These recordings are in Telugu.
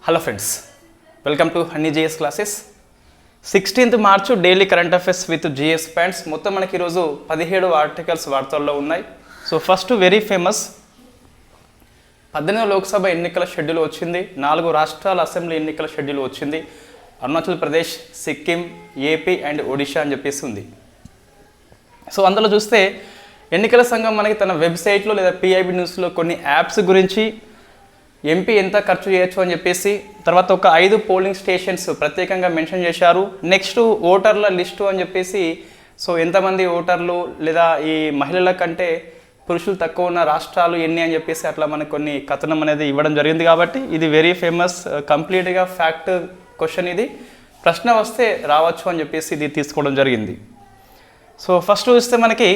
Hello friends, welcome to honey GS classes. 16th March daily current affairs with GS points. మొత్తం మనకి ఈరోజు 17 ఆర్టికల్స్ వార్తల్లో ఉన్నాయి. So first very famous 18వ Lok Sabha ఎన్నికల షెడ్యూల్ వచ్చింది. 4 రాష్ట్రాల అసెంబ్లీ ఎన్నికల షెడ్యూల్ వచ్చింది. అరుణాచల్ ప్రదేశ్, సిక్కిం, ఏపీ అండ్ ఒడిషా అని చెప్పేసి ఉంది. సో అందులో చూస్తే ఎన్నికల సంఘం మనకి తన వెబ్సైట్లో లేదా పిఐబి న్యూస్లో కొన్ని యాప్స్ గురించి, ఎంపీ ఎంత ఖర్చు చేయొచ్చు అని చెప్పేసి, తర్వాత ఒక 5 పోలింగ్ స్టేషన్స్ ప్రత్యేకంగా మెన్షన్ చేశారు. నెక్స్ట్ ఓటర్ల లిస్టు అని చెప్పేసి, సో ఎంతమంది ఓటర్లు లేదా ఈ మహిళల కంటే పురుషులు తక్కువ ఉన్న రాష్ట్రాలు ఎన్ని అని చెప్పేసి అట్లా మనకు కొన్ని కథనం అనేది ఇవ్వడం జరిగింది. కాబట్టి ఇది వెరీ ఫేమస్, కంప్లీట్గా ఫ్యాక్ట్ క్వశ్చన్. ఇది ప్రశ్న వస్తే రావచ్చు అని చెప్పేసి ఇది తీసుకోవడం జరిగింది. సో ఫస్ట్ చూస్తే మనకి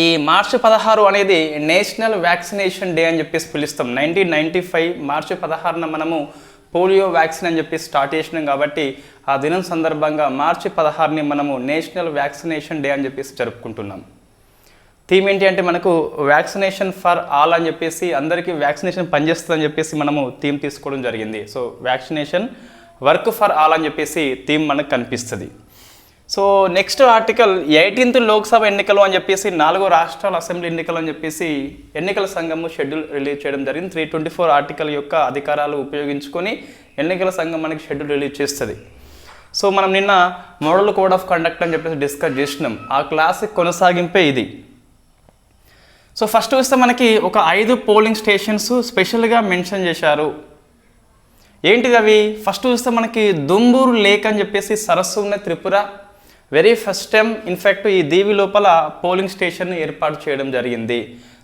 ఈ మార్చి 16 అనేది నేషనల్ వ్యాక్సినేషన్ డే అని చెప్పేసి పిలుస్తాం. 1995 మార్చి 16న మనము పోలియో వ్యాక్సిన్ అని చెప్పి స్టార్ట్ చేసినాం. కాబట్టి ఆ దినం సందర్భంగా మార్చి 16ని మనము నేషనల్ వ్యాక్సినేషన్ డే అని చెప్పేసి జరుపుకుంటున్నాం. థీమ్ ఏంటి అంటే మనకు వ్యాక్సినేషన్ ఫర్ ఆల్ అని చెప్పేసి, అందరికీ వ్యాక్సినేషన్ పనిచేస్తుందని చెప్పేసి మనము థీమ్ తీసుకోవడం జరిగింది. So vaccination work for all అని చెప్పేసి థీమ్ మనకు కనిపిస్తుంది. So next article 18th Lok Sabha ఎన్నికలు అని చెప్పేసి, 4 రాష్ట్రాల అసెంబ్లీ ఎన్నికలు అని చెప్పేసి ఎన్నికల సంఘము షెడ్యూల్ రిలీజ్ చేయడం జరిగింది. 324 ఆర్టికల్ యొక్క అధికారాలు ఉపయోగించుకొని ఎన్నికల సంఘం మనకి షెడ్యూల్ రిలీజ్ చేస్తుంది. సో మనం నిన్న మోడల్ కోడ్ ఆఫ్ కండక్ట్ అని చెప్పేసి డిస్కస్ చేసినాం. ఆ క్లాస్ కొనసాగింపే ఇది. సో ఫస్ట్ చూస్తే మనకి ఒక 5 పోలింగ్ స్టేషన్స్ స్పెషల్గా మెన్షన్ చేశారు. ఏంటిది అవి? ఫస్ట్ చూస్తే మనకి దుంబూరు లేక్ అని చెప్పేసి సరస్సు ఉన్న Tripura. Very first time in fact ఈ దీవి లోపల పోలింగ్ స్టేషన్ ఏర్పాటు చేయడం జరిగింది.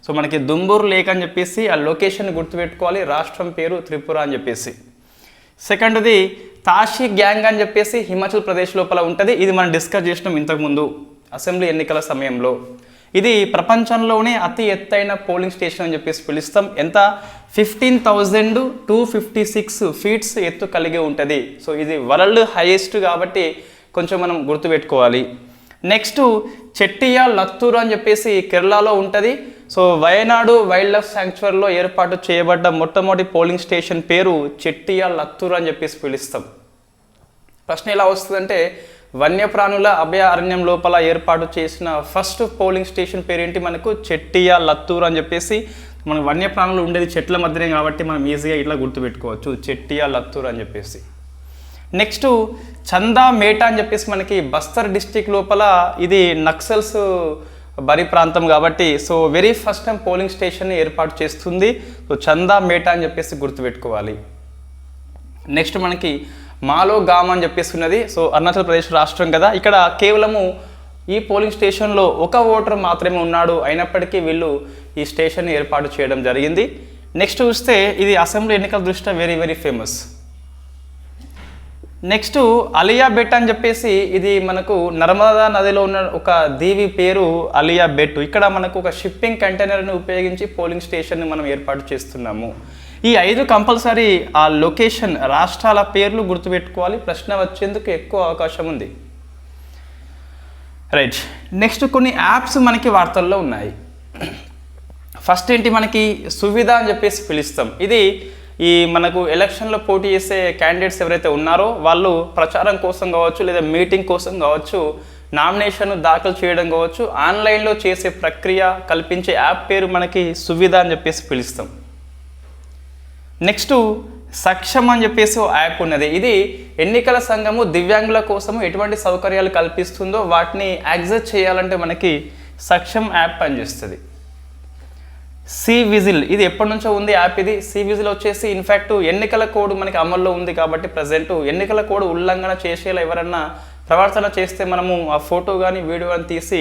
సో మనకి దుంబూరు లేక్ అని చెప్పేసి ఆ లొకేషన్ గుర్తుపెట్టుకోవాలి. రాష్ట్రం పేరు త్రిపుర అని చెప్పేసి. సెకండ్ది తాషి గ్యాంగ్ అని చెప్పేసి హిమాచల్ ప్రదేశ్ లోపల ఉంటుంది. ఇది మనం డిస్కస్ చేసినాం ఇంతకుముందు అసెంబ్లీ ఎన్నికల సమయంలో. ఇది ప్రపంచంలోనే అతి ఎత్తైన పోలింగ్ స్టేషన్ అని చెప్పేసి పిలుస్తాం. ఎంత? 15,256 ఫీట్స్ ఎత్తు కలిగి ఉంటుంది. సో ఇది వరల్డ్ హైయెస్ట్ కాబట్టి కొంచెం మనం గుర్తుపెట్టుకోవాలి. నెక్స్ట్ చెట్టియా లత్తూరు అని చెప్పేసి కేరళలో ఉంటుంది. సో వయనాడు వైల్డ్ లైఫ్ శాంక్చురీలో ఏర్పాటు చేయబడ్డ మొట్టమొదటి పోలింగ్ స్టేషన్ పేరు చెట్టియా లత్తూరు అని చెప్పేసి పిలుస్తాం. ప్రశ్న ఎలా వస్తుందంటే, వన్యప్రాణుల అభయారణ్యం లోపల ఏర్పాటు చేసిన ఫస్ట్ పోలింగ్ స్టేషన్ పేరేంటి? మనకు చెట్టియా లత్తూరు అని చెప్పేసి. మన వన్యప్రాణులు ఉండేది చెట్ల మధ్యనే కాబట్టి మనం ఈజీగా ఇట్లా గుర్తుపెట్టుకోవచ్చు, చెట్టియా లత్తూరు అని చెప్పేసి. నెక్స్ట్ చందా మేటా అని చెప్పేసి మనకి బస్తర్ డిస్టిక్ లోపల, ఇది నక్సల్స్ బరి ప్రాంతం కాబట్టి so very first time polling station ఏర్పాటు చేస్తుంది. సో చందా మేటా అని చెప్పేసి గుర్తుపెట్టుకోవాలి. నెక్స్ట్ మనకి మాలో గామ్ అని చెప్పేసి ఉన్నది. సో అరుణాచల్ ప్రదేశ్ రాష్ట్రం కదా, ఇక్కడ కేవలము ఈ పోలింగ్ స్టేషన్లో ఒక ఓటర్ మాత్రమే ఉన్నాడు. అయినప్పటికీ వీళ్ళు ఈ స్టేషన్ ఏర్పాటు చేయడం జరిగింది. నెక్స్ట్ చూస్తే ఇది అసెంబ్లీ ఎన్నికల దృష్ట్యా very very famous. Next Alia Bhatt అని చెప్పేసి, ఇది మనకు నర్మదా నదిలో ఉన్న ఒక దీవి పేరు అలియా బెట్. ఇక్కడ మనకు ఒక షిప్పింగ్ కంటైనర్ని ఉపయోగించి పోలింగ్ స్టేషన్ని మనం ఏర్పాటు చేస్తున్నాము. ఈ 5 కంపల్సరీ ఆ లొకేషన్ రాష్ట్రాల పేర్లు గుర్తుపెట్టుకోవాలి. ప్రశ్న వచ్చేందుకు ఎక్కువ అవకాశం ఉంది. రైట్. నెక్స్ట్ కొన్ని యాప్స్ మనకి వార్తల్లో ఉన్నాయి. ఫస్ట్ ఏంటి? మనకి సువిధ అని చెప్పేసి పిలుస్తాం. ఇది ఈ మనకు ఎలక్షన్లో పోటీ చేసే క్యాండిడేట్స్ ఎవరైతే ఉన్నారో వాళ్ళు ప్రచారం కోసం కావచ్చు, లేదా మీటింగ్ కోసం కావచ్చు, నామినేషన్ దాఖలు చేయడం కావచ్చు, ఆన్లైన్లో చేసే ప్రక్రియ కల్పించే యాప్ పేరు మనకి సువిధ అని చెప్పేసి పిలుస్తాం. నెక్స్ట్ సక్షం అని చెప్పేసి ఓ యాప్ ఉన్నది. ఇది ఎన్నికల సంఘము దివ్యాంగుల కోసము ఎటువంటి సౌకర్యాలు కల్పిస్తుందో వాటిని యాక్సెస్ చేయాలంటే మనకి సక్షం యాప్ పనిచేస్తుంది. సి విజిల్, ఇది ఎప్పటి నుంచో ఉంది యాప్. ఇది సి విజిల్ వచ్చేసి ఇన్ఫ్యాక్ట్ ఎన్నికల కోడ్ మనకి అమల్లో ఉంది కాబట్టి ప్రజెంట్ ఎన్నికల కోడ్ ఉల్లంఘన చేసేలా ఎవరన్నా ప్రవర్తన చేస్తే మనము ఆ ఫోటో కానీ వీడియో కానీ తీసి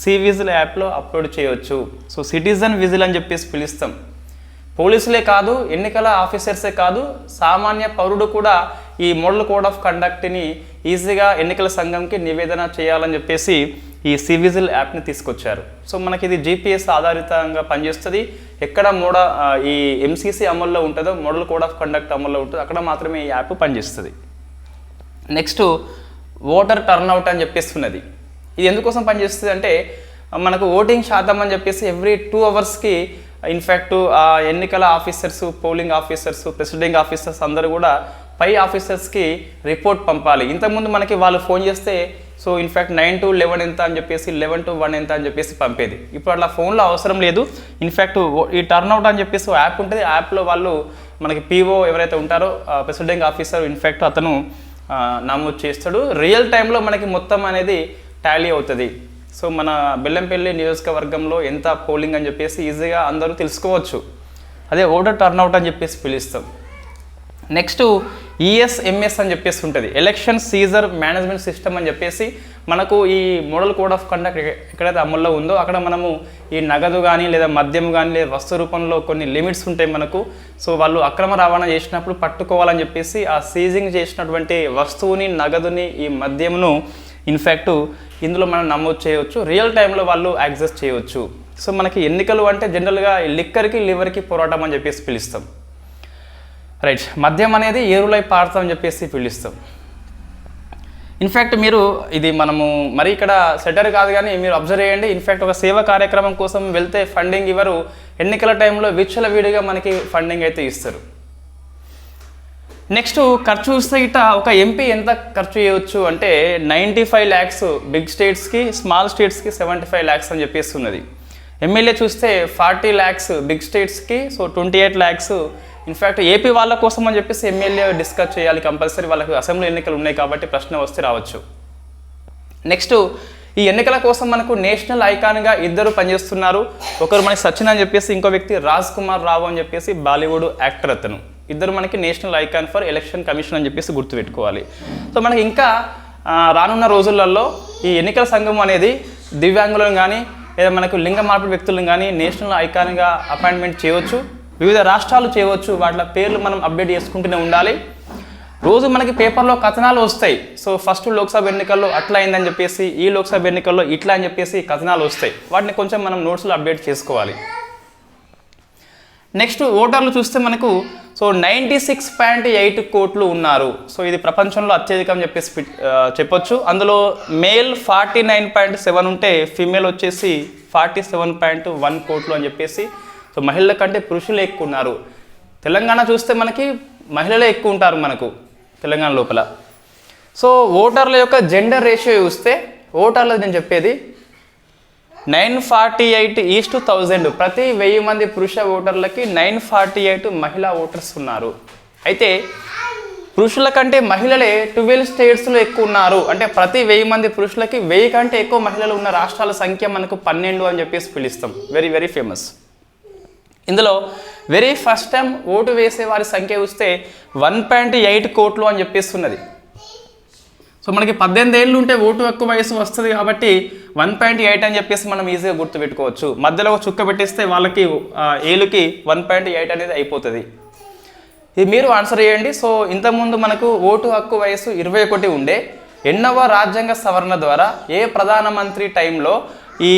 సి విజిల్ యాప్లో అప్లోడ్ చేయవచ్చు. సో సిటిజన్ విజిల్ అని చెప్పేసి పిలుస్తాం. పోలీసులే కాదు, ఎన్నికల ఆఫీసర్సే కాదు, సామాన్య పౌరుడు కూడా ఈ మోడల్ కోడ్ ఆఫ్ కండక్ట్ని ఈజీగా ఎన్నికల సంఘంకి నివేదన చేయాలని చెప్పేసి ఈ సి విజిల్ యాప్ని తీసుకొచ్చారు. సో మనకి ఇది GPS ఆధారితంగా పనిచేస్తుంది. ఎక్కడ ఈ MCC అమల్లో ఉంటుందో, మోడల్ కోడ్ ఆఫ్ కండక్ట్ అమల్లో ఉంటుందో అక్కడ మాత్రమే ఈ యాప్ పనిచేస్తుంది. నెక్స్ట్ ఓటర్ టర్న్అవుట్ అని చెప్పేసి ఉన్నది. ఇది ఎందుకోసం పనిచేస్తుంది అంటే మనకు ఓటింగ్ శాతం అని చెప్పేసి ఎవ్రీ 2 అవర్స్కి ఇన్ఫ్యాక్ట్ ఆ ఎన్నికల officers, polling officers, preceding officers అందరూ కూడా పై ఆఫీసర్స్కి రిపోర్ట్ పంపాలి. ఇంతకుముందు మనకి వాళ్ళు ఫోన్ చేస్తే సో ఇన్ఫ్యాక్ట్ 9 to 11 ఎంత అని చెప్పేసి, 11 to 1 ఎంత అని చెప్పేసి పంపేది. ఇప్పుడు అట్లా ఫోన్లో అవసరం లేదు. ఇన్ఫ్యాక్ట్ ఈ టర్న్అవుట్ అని చెప్పేసి యాప్ ఉంటుంది. యాప్లో వాళ్ళు మనకి పీఓ ఎవరైతే ఉంటారో ప్రెసిడింగ్ ఆఫీసర్ ఇన్ఫ్యాక్ట్ అతను నమోదు చేస్తాడు. రియల్ టైంలో మనకి మొత్తం అనేది టాలీ అవుతుంది. సో మన బెల్లంపల్లి నియోజకవర్గంలో ఎంత పోలింగ్ అని చెప్పేసి ఈజీగా అందరూ తెలుసుకోవచ్చు. అదే ఓటర్ టర్న్అవుట్ అని చెప్పేసి పిలుస్తాం. నెక్స్ట్ ఈఎస్ఎంఎస్ అని చెప్పేసి ఉంటుంది, ఎలక్షన్ సీజర్ మేనేజ్మెంట్ సిస్టమ్ అని చెప్పేసి మనకు ఈ మోడల్ కోడ్ ఆఫ్ కండక్ట్ ఎక్కడైతే అమల్లో ఉందో అక్కడ మనము ఈ నగదు కానీ లేదా మద్యం కానీ లేదా వస్తు రూపంలో కొన్ని లిమిట్స్ ఉంటాయి మనకు. సో వాళ్ళు అక్రమ రవాణా చేసినప్పుడు పట్టుకోవాలని చెప్పేసి ఆ సీజింగ్ చేసినటువంటి వస్తువుని, నగదుని, ఈ మద్యమును ఇన్ఫ్యాక్ట్ ఇందులో మనం నమోదు చేయవచ్చు. రియల్ టైంలో వాళ్ళు యాక్సెస్ చేయవచ్చు. సో మనకి ఎన్నికలు అంటే జనరల్గా లిక్కర్కి, లివర్కి పోరాటం అని చెప్పేసి పిలుస్తాం. రైట్, మద్యం అనేది ఏరులై పాడతాం అని చెప్పేసి పిలుస్తాం. ఇన్ఫ్యాక్ట్ మీరు ఇది మనము మరి ఇక్కడ సెటర్ కాదు కానీ మీరు అబ్జర్వ్ చేయండి. ఇన్ఫ్యాక్ట్ ఒక సేవా కార్యక్రమం కోసం వెళ్తే ఫండింగ్ ఇవ్వరు. ఎన్నికల టైంలో విచ్చలవిడిగా మనకి ఫండింగ్ అయితే ఇస్తారు. నెక్స్ట్ ఖర్చు చూస్తే ఇట ఒక ఎంపీ ఎంత ఖర్చు చేయవచ్చు అంటే 95 lakhs బిగ్ స్టేట్స్కి, స్మాల్ స్టేట్స్కి 75 lakhs అని చెప్పేసి ఉన్నది. ఎమ్మెల్యే చూస్తే 40 lakhs బిగ్ స్టేట్స్కి, సో 28 lakhs. ఇన్ఫ్యాక్ట్ ఏపీ వాళ్ళ కోసం అని చెప్పేసి ఎమ్మెల్యే డిస్కస్ చేయాలి కంపల్సరీ. వాళ్ళకి అసెంబ్లీ ఎన్నికలు ఉన్నాయి కాబట్టి ప్రశ్న వస్తే రావచ్చు. నెక్స్ట్ ఈ ఎన్నికల కోసం మనకు నేషనల్ ఐకాన్గా ఇద్దరు పనిచేస్తున్నారు. ఒకరు మనకి సచిన్ అని చెప్పేసి, ఇంకో వ్యక్తి రాజ్ కుమార్ రావు అని చెప్పేసి బాలీవుడ్ యాక్టర్ అతను. ఇద్దరు మనకి national icon for election commission అని చెప్పేసి గుర్తుపెట్టుకోవాలి. సో మనకి ఇంకా రానున్న రోజులలో ఈ ఎన్నికల సంఘం అనేది దివ్యాంగులను కానీ లేదా మనకు లింగ మార్పిడి వ్యక్తులను కానీ నేషనల్ ఐకాన్గా అపాయింట్మెంట్ చేయవచ్చు. వివిధ రాష్ట్రాలు చేయవచ్చు. వాటి పేర్లు మనం అప్డేట్ చేసుకుంటూనే ఉండాలి. రోజు మనకి పేపర్లో కథనాలు వస్తాయి. సో ఫస్ట్ లోక్సభ ఎన్నికల్లో అట్లా అయిందని చెప్పేసి, ఈ లోక్సభ ఎన్నికల్లో ఇట్లా అని చెప్పేసి కథనాలు వస్తాయి. వాటిని కొంచెం మనం నోట్స్లో అప్డేట్ చేసుకోవాలి. నెక్స్ట్ ఓటర్లు చూస్తే మనకు సో 96.8 కోట్లు ఉన్నారు. సో ఇది ప్రపంచంలో అత్యధికం చెప్పేసి చెప్పొచ్చు. అందులో మేల్ 49.7 ఉంటే ఫీమేల్ వచ్చేసి 47.1 కోట్లు అని చెప్పేసి. సో మహిళల కంటే పురుషులు ఎక్కువ ఉన్నారు. తెలంగాణ చూస్తే మనకి మహిళలే ఎక్కువ ఉంటారు మనకు తెలంగాణ లోపల. సో ఓటర్ల యొక్క జెండర్ రేషియో చూస్తే ఓటర్లు నేను చెప్పేది 948:1000. ప్రతి 1000 మంది పురుష ఓటర్లకి 948 మహిళా ఓటర్స్ ఉన్నారు. అయితే పురుషుల కంటే మహిళలే 12 స్టేట్స్లో ఎక్కువ ఉన్నారు. అంటే ప్రతి 1000 మంది పురుషులకి 1000 కంటే ఎక్కువ మహిళలు ఉన్న రాష్ట్రాల సంఖ్య మనకు 12 అని చెప్పేసి పిలుస్తాం. Very very famous. ఇందులో వెరీ ఫస్ట్ టైం ఓటు వేసే వారి సంఖ్య చూస్తే 1.8 కోట్లు అని చెప్పేసి ఉన్నది. సో మనకి 18 ఏళ్ళు ఉంటే ఓటు ఎక్కువ వయసు వస్తుంది కాబట్టి 1.8 అని చెప్పేసి మనం ఈజీగా గుర్తుపెట్టుకోవచ్చు. మధ్యలో ఒక చుక్క పెట్టేస్తే వాళ్ళకి ఏళ్ళకి 1.8 అనేది అయిపోతుంది. ఇది మీరు ఆన్సర్ చేయండి. సో ఇంతకుముందు మనకు ఓటు హక్కు వయసు 21 ఉండే. 8వ రాజ్యాంగ సవరణ ద్వారా ఏ ప్రధానమంత్రి టైంలో ఈ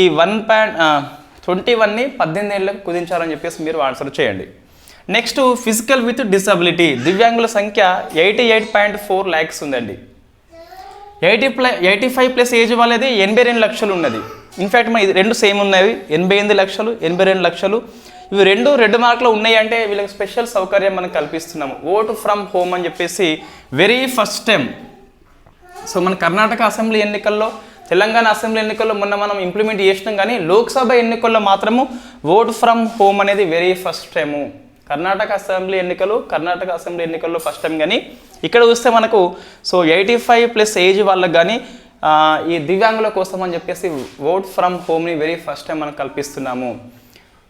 21ని 18 ఏళ్ళకు కుదించారని చెప్పేసి మీరు ఆన్సర్ చేయండి. నెక్స్ట్ ఫిజికల్ విత్ డిసబిలిటీ దివ్యాంగుల సంఖ్య 88.4 lakhs ఉందండి. 85+ ఏజ్ వాళ్ళది 82 లక్షలు ఉన్నది. ఇన్ఫ్యాక్ట్ మన ఇది రెండు సేమ్ ఉన్నవి, 88 లక్షలు, 82 లక్షలు. ఇవి రెండు రెడ్ మార్క్లో ఉన్నాయి అంటే వీళ్ళకి స్పెషల్ సౌకర్యం మనం కల్పిస్తున్నాము. ఓటు ఫ్రమ్ హోమ్ అని చెప్పేసి వెరీ ఫస్ట్ టైం. సో మన కర్ణాటక అసెంబ్లీ ఎన్నికల్లో, తెలంగాణ అసెంబ్లీ ఎన్నికల్లో మొన్న మనం ఇంప్లిమెంట్ చేసినాం. కానీ లోక్సభ ఎన్నికల్లో మాత్రము ఓటు ఫ్రమ్ హోమ్ అనేది very first time. Karnataka assembly ఎన్నికల్లో ఫస్ట్ టైం. కానీ ఇక్కడ చూస్తే మనకు సో 85+ ఏజ్ వాళ్ళకి కానీ ఈ దివ్యాంగుల కోసం అని చెప్పేసి ఓట్ ఫ్రమ్ హోమ్ని వెరీ ఫస్ట్ టైం మనం కల్పిస్తున్నాము.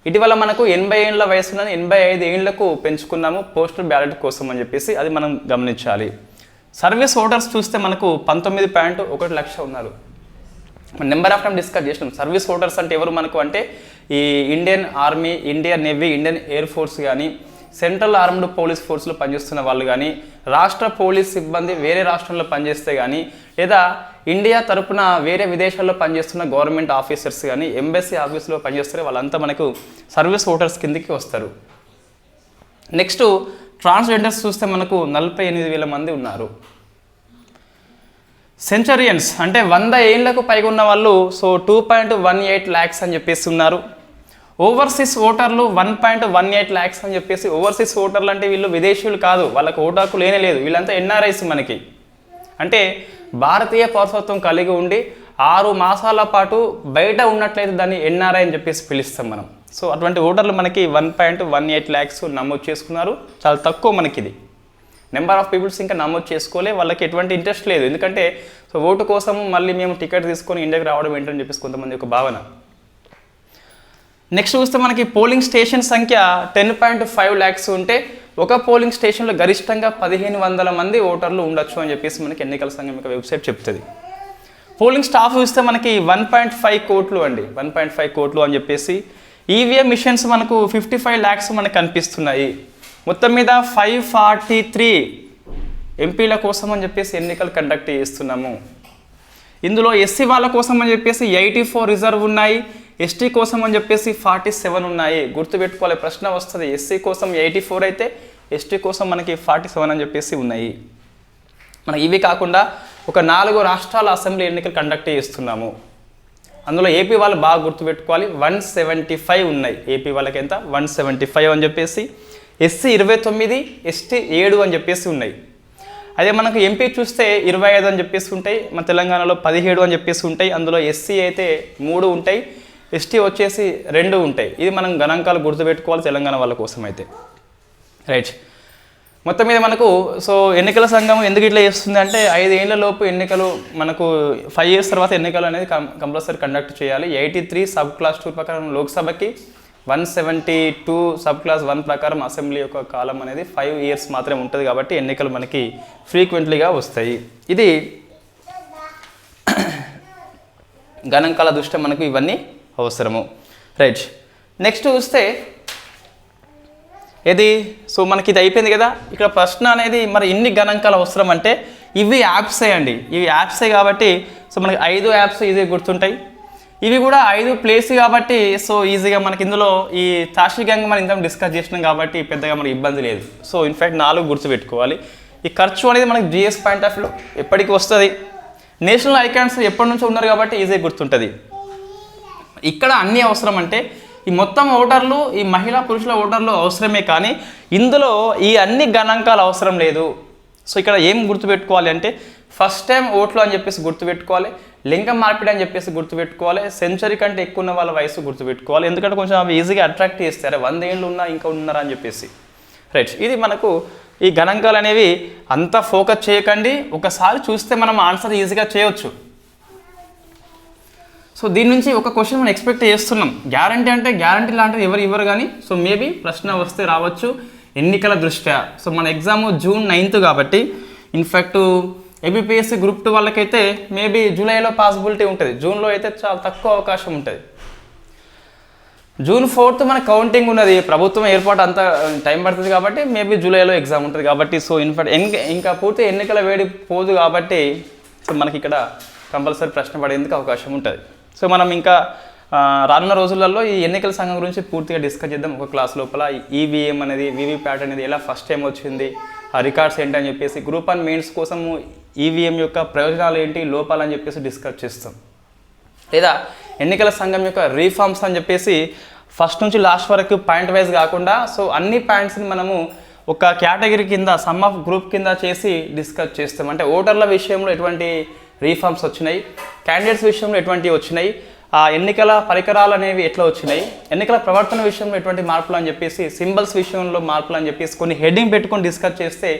ఇటీవల మనకు 80 ఏళ్ళ వయసున్న 85 ఏళ్లకు పెంచుకున్నాము పోస్టల్ బ్యాలెట్ కోసం అని చెప్పేసి, అది మనం గమనించాలి. సర్వీస్ ఓటర్స్ చూస్తే మనకు 19.1 లక్ష ఉన్నారు. నెంబర్ ఆఫ్ టైం డిస్కస్ చేసినాం. సర్వీస్ ఓటర్స్ అంటే ఎవరు మనకు అంటే ఈ Indian army, Indian navy, Indian air force కానీ, సెంట్రల్ ఆర్మ్డ్ పోలీస్ ఫోర్స్లో పనిచేస్తున్న వాళ్ళు కానీ, రాష్ట్ర పోలీస్ సిబ్బంది వేరే రాష్ట్రంలో పనిచేస్తే కానీ, లేదా ఇండియా తరపున వేరే విదేశాల్లో పనిచేస్తున్న గవర్నమెంట్ ఆఫీసర్స్ కానీ, ఎంబసీ ఆఫీస్లో పనిచేస్తారు, వాళ్ళంతా మనకు సర్వీస్ ఓటర్స్ కిందకి వస్తారు. నెక్స్ట్ ట్రాన్స్జెండర్స్ చూస్తే మనకు 48,000 మంది ఉన్నారు. సెంచరియన్స్ అంటే 100 ఏళ్లకు పైగా ఉన్న వాళ్ళు సో 2.18 lakhs అని చెప్పేసి ఉన్నారు. ఓవర్సీస్ ఓటర్లు 1.18 lakhs అని చెప్పేసి. ఓవర్సీస్ ఓటర్లు అంటే వీళ్ళు విదేశీయులు కాదు, వాళ్ళకు ఓటు హక్కు లేనే లేదు, వీళ్ళంతా ఎన్ఆర్ఐస్. మనకి అంటే భారతీయ పౌరసత్వం కలిగి ఉండి 6 మాసాల పాటు బయట ఉన్నట్లయితే దాన్ని ఎన్ఆర్ఐ అని చెప్పేసి పిలుస్తాం మనం. సో అటువంటి ఓటర్లు మనకి 1.18 lakhs నమోదు చేసుకున్నారు. చాలా తక్కువ మనకి ఇది నెంబర్ ఆఫ్ పీపుల్స్ ఇంకా నమోదు చేసుకోలే, వాళ్ళకి ఎటువంటి ఇంట్రెస్ట్ లేదు. ఎందుకంటే సో ఓటు కోసం మళ్ళీ మేము టికెట్ తీసుకొని ఇండియాకి రావడం ఏంటని చెప్పేసి కొంతమంది ఒక భావన. నెక్స్ట్ చూస్తే మనకి పోలింగ్ స్టేషన్ సంఖ్య 10.5 lakhs ఉంటే ఒక పోలింగ్ స్టేషన్లో గరిష్టంగా 1500 మంది ఓటర్లు ఉండొచ్చు అని చెప్పేసి మనకి ఎన్నికల సంఘం యొక్క వెబ్సైట్ చెప్తుంది. పోలింగ్ స్టాఫ్ చూస్తే మనకి 1.5 కోట్లు అండి, 1.5 కోట్లు అని చెప్పేసి. ఈవీఎం మిషన్స్ మనకు 55 lakhs మనకు కనిపిస్తున్నాయి. మొత్తం మీద 543 ఎంపీల కోసం అని చెప్పేసి ఎన్నికలు కండక్ట్ చేస్తున్నాము. ఇందులో ఎస్సీ వాళ్ళ కోసం అని చెప్పేసి 84 రిజర్వ్ ఉన్నాయి, ఎస్టీ కోసం అని చెప్పేసి 47 ఉన్నాయి. గుర్తుపెట్టుకోవాలి, ప్రశ్న వస్తుంది. ఎస్సీ కోసం 84 అయితే ఎస్టీ కోసం మనకి 47 అని చెప్పేసి ఉన్నాయి. మనం ఇవి కాకుండా ఒక 4 రాష్ట్రాల అసెంబ్లీ ఎన్నికలు కండక్ట్ చేస్తున్నాము. అందులో ఏపీ వాళ్ళు బాగా గుర్తుపెట్టుకోవాలి, 175 ఉన్నాయి. ఏపీ వాళ్ళకి ఎంత 175 అని చెప్పేసి. ఎస్సీ 29, ఎస్టీ 7 అని చెప్పేసి ఉన్నాయి. అదే మనకు ఎంపీ చూస్తే 25 అని చెప్పేసి ఉంటాయి, మన తెలంగాణలో 17 అని చెప్పేసి ఉంటాయి. అందులో ఎస్సీ అయితే 3 ఉంటాయి, ఎస్టీ వచ్చేసి 2 ఉంటాయి. ఇది మనం గణాంకాలు గుర్తుపెట్టుకోవాలి తెలంగాణ వాళ్ళ కోసం అయితే. రైట్, మొత్తం మీద మనకు సో ఎన్నికల సంఘం ఎందుకు ఇట్లా చేస్తుంది అంటే 5 ఏళ్ల లోపు ఎన్నికలు, మనకు 5 years తర్వాత ఎన్నికలు అనేది కంపల్సరీ కండక్ట్ చేయాలి. 83 సబ్ క్లాస్ 2 ప్రకారం లోక్సభకి, 172 సబ్ క్లాస్ 1 ప్రకారం అసెంబ్లీ యొక్క కాలం అనేది 5 years మాత్రమే ఉంటుంది. కాబట్టి ఎన్నికలు మనకి ఫ్రీక్వెంట్లీగా వస్తాయి. ఇది గణాంకాల దృష్ట్యా మనకు ఇవన్నీ అవసరము. రైట్, నెక్స్ట్ చూస్తే ఇది సో మనకి ఇది అయిపోయింది కదా. ఇక్కడ ప్రశ్న అనేది మరి ఇన్ని గణాంకాలు అవసరం అంటే ఇవి యాప్సే అండి, ఇవి యాప్సే కాబట్టి సో మనకి 5 యాప్స్ ఈజీగా గుర్తుంటాయి. ఇవి కూడా 5 ప్లేస్ కాబట్టి సో ఈజీగా మనకి ఇందులో ఈ తార్కికంగా మనం ఇంత డిస్కస్ చేసినాం కాబట్టి పెద్దగా మనకి ఇబ్బంది లేదు. సో ఇన్ఫ్యాక్ట్ 4 గుర్తుపెట్టుకోవాలి. ఈ ఖర్చు అనేది మనకి జిఎస్ పాయింట్ ఆఫ్ వ్యూ ఎప్పటికి వస్తుంది. నేషనల్ ఐకాన్స్ ఎప్పటి నుంచో ఉన్నారు కాబట్టి ఈజీగా గుర్తుంటుంది. ఇక్కడ అన్నీ అవసరం అంటే ఈ మొత్తం ఓటర్లు, ఈ మహిళా పురుషుల ఓటర్లు అవసరమే, కానీ ఇందులో ఈ అన్ని గణాంకాలు అవసరం లేదు. సో ఇక్కడ ఏం గుర్తుపెట్టుకోవాలి అంటే ఫస్ట్ టైం ఓట్లు అని చెప్పేసి గుర్తుపెట్టుకోవాలి, లింగ మార్పిడి అని చెప్పేసి గుర్తుపెట్టుకోవాలి, సెంచరీ కంటే ఎక్కువ ఉన్న వాళ్ళ వయసు గుర్తుపెట్టుకోవాలి. ఎందుకంటే కొంచెం అవి ఈజీగా అట్రాక్ట్ చేస్తారు, 100 ఏళ్ళు ఉన్నా ఇంకా ఉన్నారా అని చెప్పేసి. రైట్, ఇది మనకు ఈ గణాంకాలు అనేవి అంతా ఫోకస్ చేయకండి, ఒకసారి చూస్తే మనం ఆన్సర్ ఈజీగా చేయవచ్చు. సో దీని నుంచి ఒక క్వశ్చన్ మనం ఎక్స్పెక్ట్ చేస్తున్నాం. గ్యారంటీ అంటే గ్యారంటీ లాంటిది ఎవరు ఇవ్వరు, కానీ సో మేబీ ప్రశ్న వస్తే రావచ్చు ఎన్నికల దృష్ట్యా. సో మన ఎగ్జామ్ June 9th కాబట్టి ఇన్ఫ్యాక్ట్ ఏబిపిఎస్సి గ్రూప్ 2 వాళ్ళకైతే మేబీ జూలైలో పాసిబిలిటీ ఉంటుంది, జూన్లో అయితే చాలా తక్కువ అవకాశం ఉంటుంది. June 4th మన కౌంటింగ్ ఉన్నది, ప్రభుత్వం ఏర్పాటు అంతా టైం పడుతుంది కాబట్టి మేబీ జూలైలో ఎగ్జామ్ ఉంటుంది కాబట్టి సో ఇన్ఫ్యాక్ట్ ఇంకా పూర్తి ఎన్నికల వేడి పోదు కాబట్టి సో మనకి ఇక్కడ కంపల్సరీ ప్రశ్న పడేందుకు అవకాశం ఉంటుంది. సో మనం ఇంకా రానున్న రోజులలో ఈ ఎన్నికల సంఘం గురించి పూర్తిగా డిస్కస్ చేద్దాం ఒక క్లాస్ లోపల. ఈవీఎం అనేది, వీవీప్యాట్ అనేది ఎలా ఫస్ట్ టైం వచ్చింది, ఆ రికార్డ్స్ ఏంటి అని చెప్పేసి, గ్రూప్ 1 మెయిన్స్ కోసము ఈవీఎం యొక్క ప్రయోజనాలు ఏంటి, లోపాలు అని చెప్పేసి డిస్కస్ చేస్తాం. లేదా ఎన్నికల సంఘం యొక్క రీఫార్మ్స్ అని చెప్పేసి ఫస్ట్ నుంచి లాస్ట్ వరకు పాయింట్ వైజ్ కాకుండా సో అన్ని పాయింట్స్ని మనము ఒక కేటగిరీ కింద, సమ్ ఆఫ్ గ్రూప్ కింద చేసి డిస్కస్ చేస్తాం. అంటే ఓటర్ల విషయంలో ఎటువంటి రీఫార్మ్స్ వచ్చినాయి, క్యాండిడేట్స్ విషయంలో ఎటువంటివి వచ్చినాయి, ఆ ఎన్నికల పరికరాలు అనేవి ఎట్లా వచ్చినాయి, ఎన్నికల ప్రవర్తన విషయంలో ఎటువంటి మార్పులు అని చెప్పేసి, సింబల్స్ విషయంలో మార్పులు అని చెప్పేసి కొన్ని హెడ్డింగ్ పెట్టుకొని డిస్కస్ చేస్తే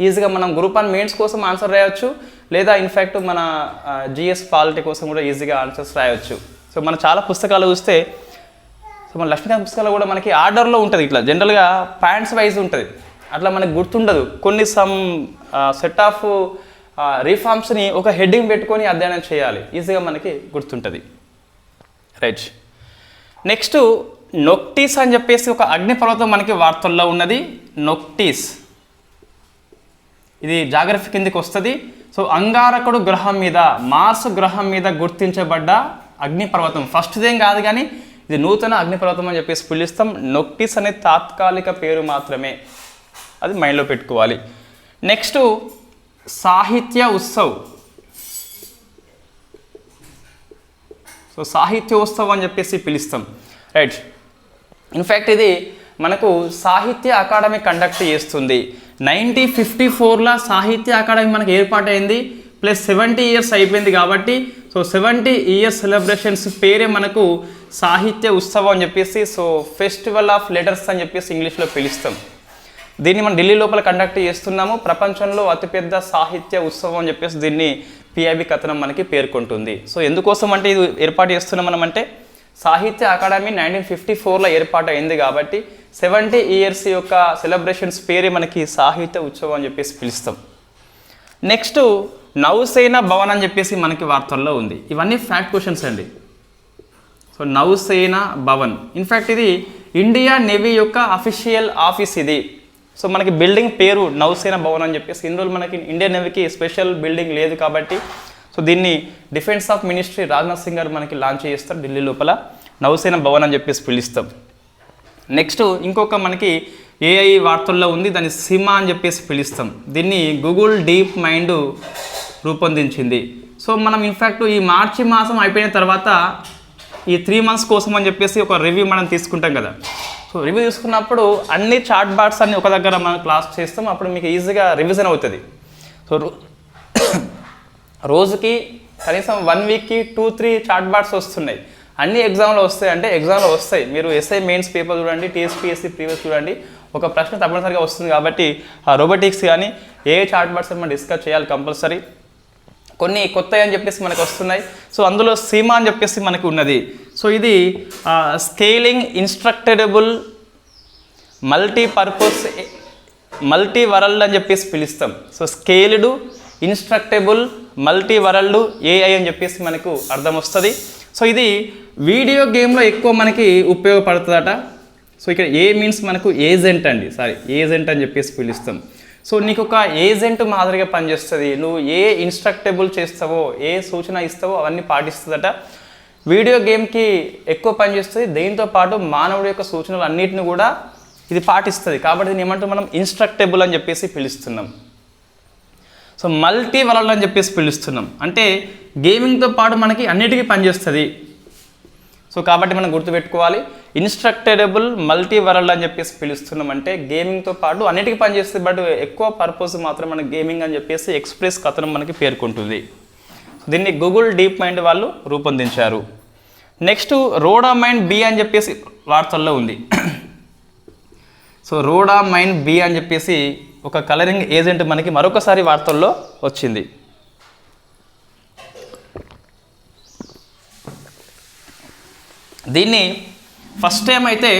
ఈజీగా మనం గ్రూప్ 1 మెయిన్స్ కోసం ఆన్సర్ రాయొచ్చు, లేదా ఇన్ఫ్యాక్ట్ మన జిఎస్ పాలిటీ కోసం కూడా ఈజీగా ఆన్సర్స్ రాయొచ్చు. సో మన చాలా పుస్తకాలు చూస్తే సో మన లక్ష్మీకాంత్ పుస్తకాలు కూడా మనకి ఆర్డర్లో ఉంటుంది, ఇట్లా జనరల్గా పాయింట్స్ వైజ్ ఉంటుంది, అట్లా మనకు గుర్తుండదు. కొన్ని సమ్ సెట్ ఆఫ్ రీఫార్మ్స్ని ఒక హెడ్డింగ్ పెట్టుకొని అధ్యయనం చేయాలి, ఈజీగా మనకి గుర్తుంటుంది. రైట్, నెక్స్ట్ నొక్టీస్ అని చెప్పేసి ఒక అగ్నిపర్వతం మనకి వార్తల్లో ఉన్నది. నొక్టీస్ ఇది జాగ్రఫీ కిందకి వస్తుంది. సో అంగారకుడు గ్రహం మీద, మార్స్ గ్రహం మీద గుర్తించబడ్డ అగ్నిపర్వతం, ఫస్ట్దేం కాదు కానీ ఇది నూతన అగ్నిపర్వతం అని చెప్పేసి పిలుస్తాం. నొక్టీస్ అనే తాత్కాలిక పేరు మాత్రమే, అది మైండ్లో పెట్టుకోవాలి. నెక్స్ట్ సాహిత్య ఉత్సవ్. సో సాహిత్యోత్సవం అని చెప్పేసి పిలుస్తాం. రైట్, ఇన్ఫ్యాక్ట్ ఇది మనకు సాహిత్య అకాడమీ కండక్ట్ చేస్తుంది. 1954లో సాహిత్య అకాడమీ మనకు ఏర్పాటైంది, ప్లస్ 70 ఇయర్స్ అయిపోయింది కాబట్టి సో 70 ఇయర్స్ సెలబ్రేషన్స్ పేరే మనకు సాహిత్య ఉత్సవం అని చెప్పేసి, సో ఫెస్టివల్ ఆఫ్ లెటర్స్ అని చెప్పేసి ఇంగ్లీష్లో పిలుస్తాం. దీన్ని మనం ఢిల్లీ లోపల కండక్ట్ చేస్తున్నాము. ప్రపంచంలో అతిపెద్ద సాహిత్య ఉత్సవం అని చెప్పేసి దీన్ని పిఐబి కథనం మనకి పేర్కొంటుంది. సో ఎందుకోసం అంటే ఇది ఏర్పాటు చేస్తున్నాం మనం అంటే సాహిత్య అకాడమీ 1954లో ఏర్పాటు అయింది కాబట్టి 70 ఇయర్స్ యొక్క సెలబ్రేషన్స్ పేరే మనకి సాహిత్య ఉత్సవం అని చెప్పేసి పిలుస్తాం. నెక్స్ట్ నౌసేన భవన్ అని చెప్పేసి మనకి వార్తల్లో ఉంది. ఇవన్నీ ఫ్యాక్ట్ క్వశ్చన్స్ అండి. సో నౌసేన భవన్ ఇన్ఫ్యాక్ట్ ఇది ఇండియా నేవీ యొక్క అఫీషియల్ ఆఫీస్ ఇది. సో మనకి బిల్డింగ్ పేరు నౌసేన భవన్ అని చెప్పేసి, ఇన్ని రోజులు మనకి ఇండియన్ నేవీకి స్పెషల్ బిల్డింగ్ లేదు కాబట్టి సో దీన్ని defence of ministry Rajnath Singh గారు మనకి లాంచ్ చేస్తారు ఢిల్లీ లోపల, నౌసేన భవన్ అని చెప్పేసి పిలుస్తాం. నెక్స్ట్ ఇంకొక మనకి ఏఐ వార్తల్లో ఉంది, దాన్ని సిమా అని చెప్పేసి పిలుస్తాం. దీన్ని గూగుల్ డీప్ మైండ్ రూపొందించింది. సో మనం ఇన్ఫ్యాక్ట్ ఈ మార్చి మాసం అయిపోయిన తర్వాత ఈ 3 మంత్స్ కోసం అని చెప్పేసి ఒక రివ్యూ మనం తీసుకుంటాం కదా. సో రివ్యూ తీసుకున్నప్పుడు అన్ని చాట్ బాట్స్ అన్ని ఒక దగ్గర మనం క్లాస్ చేస్తాం, అప్పుడు మీకు ఈజీగా రివిజన్ అవుతుంది. సో రోజుకి కనీసం 1 వీక్కి 2-3 చాట్ బాట్స్ వస్తున్నాయి. అన్ని ఎగ్జామ్లో వస్తాయి అంటే ఎగ్జామ్లో వస్తాయి. మీరు ఎస్ఐ మెయిన్స్ పేపర్ చూడండి, టీఎస్పీఎస్సీ ప్రీవియస్ చూడండి, ఒక ప్రశ్న తప్పనిసరిగా వస్తుంది. కాబట్టి ఆ రోబోటిక్స్ కానీ ఏ చాట్ బాట్స్ మనం డిస్కస్ చేయాలి కంపల్సరీ. కొన్ని కొత్తవి అని చెప్పేసి మనకు వస్తున్నాయి. సో అందులో సీమా అని చెప్పేసి మనకి ఉన్నది. సో ఇది scaling instructable multipurpose multi world అని చెప్పేసి పిలుస్తాం. So scaled instructable multi world AI అని చెప్పేసి మనకు అర్థం వస్తుంది. సో ఇది వీడియో గేమ్లో ఎక్కువ మనకి ఉపయోగపడుతుందట. సో ఇక్కడ ఏ మీన్స్ మనకు ఏజెంట్ అండి, ఏజెంట్ అని చెప్పేసి పిలుస్తాం. సో నీకు ఒక ఏజెంట్ మాదిరిగా పనిచేస్తుంది. నువ్వు ఏ ఇన్స్ట్రక్టబుల్ చేస్తావో, ఏ సూచన ఇస్తావో అవన్నీ పాటిస్తుందట. వీడియో గేమ్కి ఎక్కువ పనిచేస్తుంది, దీంతో పాటు మానవుడి యొక్క సూచనలు అన్నిటిని కూడా ఇది పాటిస్తుంది. కాబట్టి దీన్ని ఏమంటాం మనం ఇన్స్ట్రక్టబుల్ అని చెప్పేసి పిలుస్తున్నాం. సో మల్టీ వరల్డ్ అని చెప్పేసి పిలుస్తున్నాం అంటే గేమింగ్తో పాటు మనకి అన్నిటికీ పనిచేస్తుంది. సో కాబట్టి మనం గుర్తుపెట్టుకోవాలి, ఇన్స్ట్రక్టబుల్ మల్టీ వరల్డ్ అని చెప్పేసి పిలుస్తున్నాం అంటే గేమింగ్తో పాటు అన్నిటికీ పనిచేస్తుంది, బట్ ఎక్కువ పర్పస్ మాత్రం మన గేమింగ్ అని చెప్పేసి ఎక్స్ప్రెస్ కథనం మనకి పేర్కొంటుంది. దీన్ని గూగుల్ డీప్ మైండ్ వాళ్ళు రూపొందించారు. నెక్స్ట్ రోడామైన్ బి అని చెప్పేసి వార్తల్లో ఉంది. సో రోడామైన్ బి అని చెప్పేసి ఒక కలరింగ్ ఏజెంట్ మనకి మరొకసారి వార్తల్లో వచ్చింది. దీన్ని ఫస్ట్ టైం అయితే